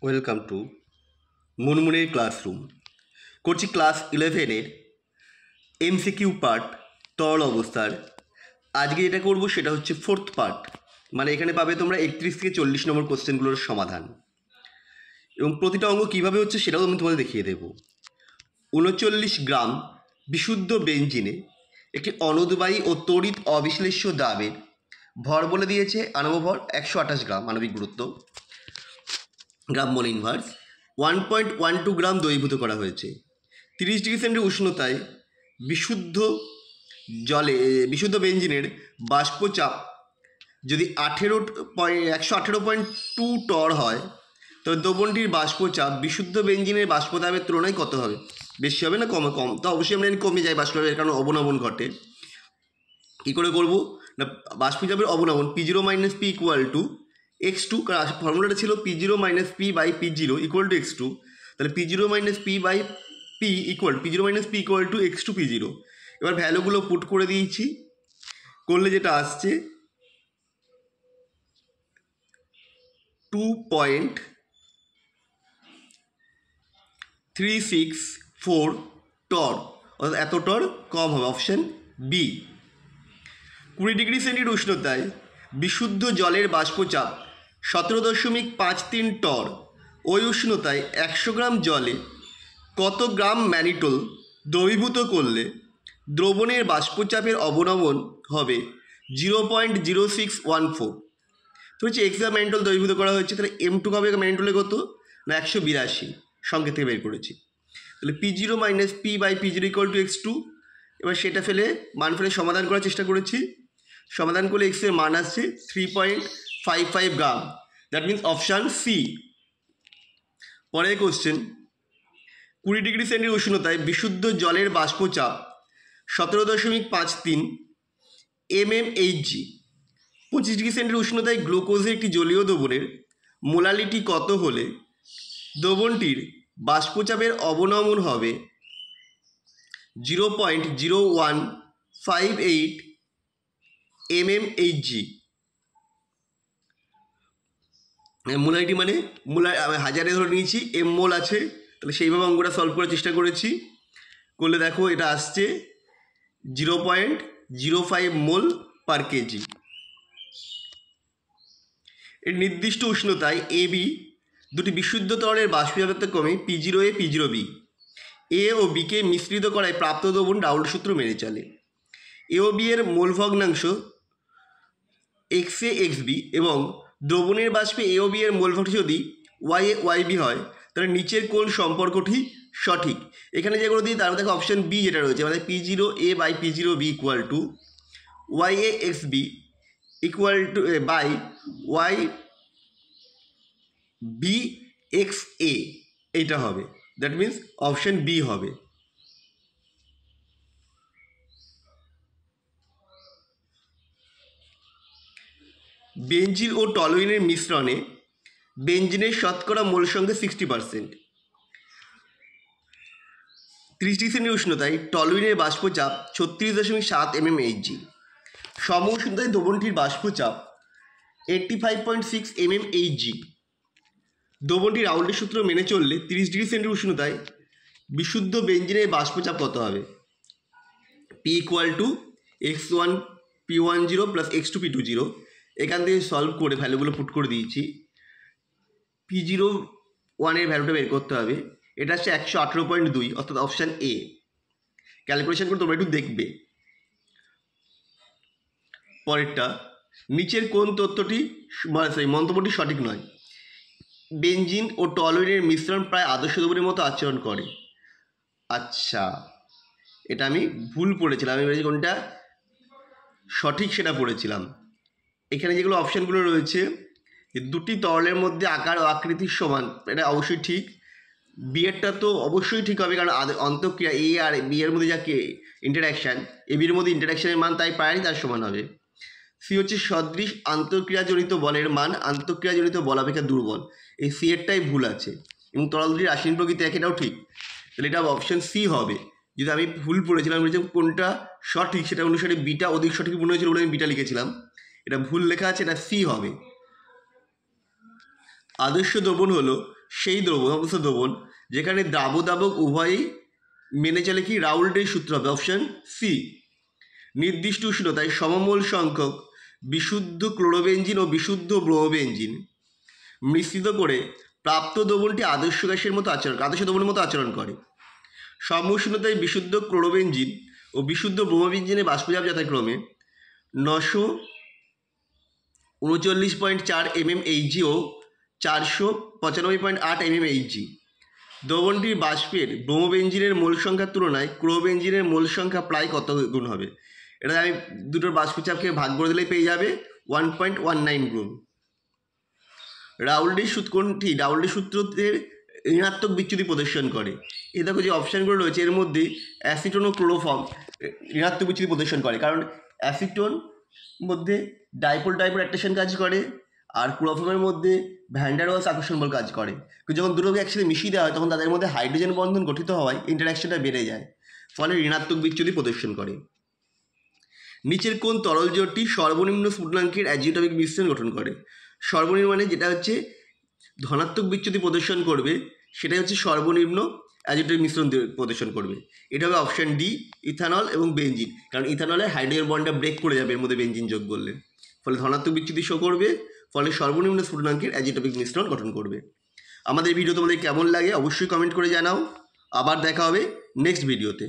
Welcome to মুনমুনের classroom. করছি class 11-এর এমসিকিউ পার্ট তরল অবস্থার। আজকে যেটা করব সেটা হচ্ছে ফোর্থ পার্ট, মানে এখানে পাবে তোমরা 31 থেকে 40 নম্বর কোশ্চেনগুলোর সমাধান, এবং প্রতিটা অঙ্ক কীভাবে হচ্ছে সেটাও আমি তোমাদের দেখিয়ে দেব। 39 গ্রাম বিশুদ্ধ বেঞ্জিনে একটি অনুদ্বায়ী ও তড়িৎ অবিশ্লেষ্য দ্রাবের ভর বলে দিয়েছে আণবিক ভর 128 গ্রাম, আণবিক গুরুত্ব গ্রাম মোল ইনভার্স। 1.12 গ্রাম দ্রবীভূত করা হয়েছে 30 ডিগ্রি সেন্টিগ্রেড উষ্ণতায়। বিশুদ্ধ বেঞ্জিনের বাষ্পচাপ যদি 118.2 টর হয়, তবে দ্রবণটির বাষ্পচাপ বিশুদ্ধ বেঞ্জিনের বাষ্পচাপের তুলনায় কত হবে? বেশি হবে না কম? তো অবশ্যই আমরা কমে যায় বাষ্পচাপের, কারণ অবনমন ঘটে। কী করে করবো না, বাষ্পচাপের অবনমন P0 - P equal to x2, ফর্মুলাটা ছিল P0 - P by P0 equal to x2। তাহলে P0 - P by P0 - P equal to x2 P0। এবার ভ্যালুগুলো পুট করে দিয়েছি, করলে যেটা আসছে 2.364 টর, অর্থাৎ এত টর কম হবে, অপশান বি। 20 ডিগ্রি সেন্টিগ্রেড উষ্ণতায় বিশুদ্ধ জলের বাষ্পচাপ 17.53 টর। ওই উষ্ণতায় 100 গ্রাম জলে কত গ্রাম ম্যানিটোল দ্রবীভূত করলে দ্রবণের বাষ্পচাপের অবনমন হবে 0.0614? তো হচ্ছে এক্স গ্রাম ম্যানিটোল দ্রবীভূত করা হয়েছে, তাহলে M2 হবে ম্যানিটোলে কত না 182, সংকেত থেকে বের করেছি। তাহলে P0 - P by P0 equal to x2। এবার সেটা মান ফেলে সমাধান করার চেষ্টা করেছি। সমাধান করলে x এর মান আসছে 3.55 গ্রাম, দ্যাট মিনস অপশান সি। পরের কোশ্চেন, 20 ডিগ্রি সেন্টিগ্রেড উষ্ণতায় বিশুদ্ধ জলের বাষ্পচাপ 17.53 mmHg। 25 ডিগ্রি সেন্টিগ্রেড উষ্ণতায় গ্লুকোজের একটি জলীয় দ্রবণের মোলালিটি কত হলে দ্রবণটির বাষ্পচাপের অবনমন হবে 0.0158 mmHg? মোলালিটি মানে হাজারে ধরে নিয়েছি, এম মোল আছে, তাহলে সেইভাবে অঙ্কটা সলভ করার চেষ্টা করেছি। করলে দেখো এটা আসছে 0.05 মোল পার কেজি। এর নির্দিষ্ট উষ্ণতায় AB দুটি বিশুদ্ধ তরলের বাষ্পীয়তা ক্রমে P0A P0B A ও বিকে মিশ্রিত করায় প্রাপ্ত দ্রবণ রাউল্ট সূত্র মেনে চলে। A ও বি এর মোল ভগ্নাংশ XA XB এবং দ্রবণের বাষ্পে A ও বি এর মোল ভগ্নাংশ যদি YA YB হয়, তাহলে নিচের কোন সম্পর্কটি সঠিক? এখানে যেগুলো দিই তার দেখো অপশান বি যেটা রয়েছে, মানে P0A by P0B equal to YA XB equal to by YBXA, এইটা হবে, দ্যাট মিন্স অপশান বি হবে। বেঞ্জিন ও টলুইনের মিশ্রণে বেঞ্জিনের শতকরা মোল সংখ্যা 60%। 30 ডিগ্রি সেন্টিগ্রেড উষ্ণতায় টলুইনের বাষ্পচাপ 36.7 mmHg। সম উষ্ণতায় দ্রবণটির বাষ্পচাপ 85.6 mmHg। দ্রবণটি রাউল্টের সূত্র মেনে চললে 30 ডিগ্রি সেন্টিগ্রেড উষ্ণতায় বিশুদ্ধ বেঞ্জিনের বাষ্পচাপ কত হবে? P equal two x1 P10 plus x2 P20। এখান থেকে সলভ করে ভ্যালুগুলো পুট করে দিয়েছি। P01 এর ভ্যালুটা বের করতে হবে, এটা হচ্ছে 118.2, অর্থাৎ অপশান এ। ক্যালকুলেশন করে তোমরা একটু দেখবে। পরেরটা, নিচের কোন মন্তব্যটি সঠিক নয়? বেঞ্জিন ও টলুইনের মিশ্রণ প্রায় আদর্শ দ্রবণের মতো আচরণ করে। আচ্ছা, এটা আমি ভুল পড়েছিলাম, আমি বলেছি কোনটা সঠিক সেটা পড়েছিলাম। এখানে যেগুলো অপশানগুলো রয়েছে, দুটি তরলের মধ্যে আকার ও আকৃতির সমান, এটা অবশ্যই ঠিক। বি এরটা তো অবশ্যই ঠিক হবে, কারণ অন্তঃক্রিয়া এ আর বি এর মধ্যে যা ইন্টারাকশান, এ বির মধ্যে ইন্টারাকশানের মান তাই প্রায়ই তার সমান হবে। সি হচ্ছে সদৃশ আন্তঃক্রিয়াজনিত বলের মান আন্তঃক্রিয়াজনিত বল অপেক্ষা দুর্বল, এই সি এরটাই ভুল আছে, এবং তরল দুটির রাসায়নিক প্রকৃতি এটাও ঠিক, তাহলে এটা অপশান সি হবে। যদি আমি ভুল পড়েছিলাম, কোনটা সঠিক সেটা অনুসারে বিটা অধিক সঠিক মনে হয়েছিল বলে আমি বিটা লিখেছিলাম, এটা ভুল লেখা আছে, এটা সি হবে। আদর্শ দ্রবণ হলো সেই দ্রবণ যেখানে দ্রাবক উভয়ই মেনে চলে কি রাউল্টের সূত্র হবে অপশন সি। নির্দিষ্ট উষ্ণতায় সমমোল সংখ্যক বিশুদ্ধ ক্লোরোবেনজিন ও বিশুদ্ধ ব্রোমোবেনজিন মিশ্রিত করে প্রাপ্ত দ্রবণটি আদর্শ দ্রবণের মতো আচরণ করে। সম উষ্ণতায় বিশুদ্ধ ক্লোরোবেনজিন ও বিশুদ্ধ ব্রোমোবেনজিনের বাষ্পচাপ যথাক্রমে 939.4 mmHg ও 495.8 mmHg। দ্রবণটির বাষ্পের ব্রোমোবেনজিনের মোল সংখ্যার তুলনায় ক্লোরোবেনজিনের মোল সংখ্যা প্রায় কত গুণ হবে? এটা আমি দুটোর বাষ্পচাপকে ভাগ করে দিলেই পেয়ে যাবে 1.19 গুণ। রাউল্টের সূত্রের ঋণাত্মক বিচ্যুতি প্রদর্শন করে। এই দেখো যে অপশানগুলো রয়েছে এর মধ্যে অ্যাসিটোন ও ক্লোরোফর্ম ঋণাত্মক বিচ্যুতি প্রদর্শন করে, কারণ অ্যাসিটোন মধ্যে ডাইপোল অ্যাট্রাকশন কাজ করে আর ক্লোরোফর্মের মধ্যে ভ্যান ডার ওয়ালস আকর্ষণ বল কাজ করে। কিন্তু যখন দুটোকে একসাথে মিশিয়ে দেওয়া হয় তখন তাদের মধ্যে হাইড্রোজেন বন্ধন গঠিত হওয়ায় ইন্টারাকশনটা বেড়ে যায়, ফলে ঋণাত্মক বিচ্যুতি প্রদর্শন করে। নিচের কোন তরল জোটটি সর্বনিম্ন স্ফুটনাঙ্কের অ্যাজিওটপিক মিশ্রণ গঠন করে? সর্বনিম্ন মানে যেটা হচ্ছে ধনাত্মক বিচ্যুতি প্রদর্শন করবে সেটাই হচ্ছে সর্বনিম্ন অ্যাজিওটপিক মিশ্রণ প্রদর্শন করবে। এটা হবে অপশান ডি, ইথানল এবং বেনজিন, কারণ ইথানলের হাইড্রোজেন বন্ডটা ব্রেক করে যাবে এর মধ্যে বেনজিন যোগ করলে, ফলে ধনাত্মক বিচ্যুতি শো করবে, ফলে সর্বনিম্ন স্ফুটনাঙ্কের অ্যাজিওটপিক মিশ্রণ গঠন করবে। আমাদের ভিডিও তোমাদের কেমন লাগে অবশ্যই কমেন্ট করে জানাও। আবার দেখা হবে নেক্সট ভিডিওতে।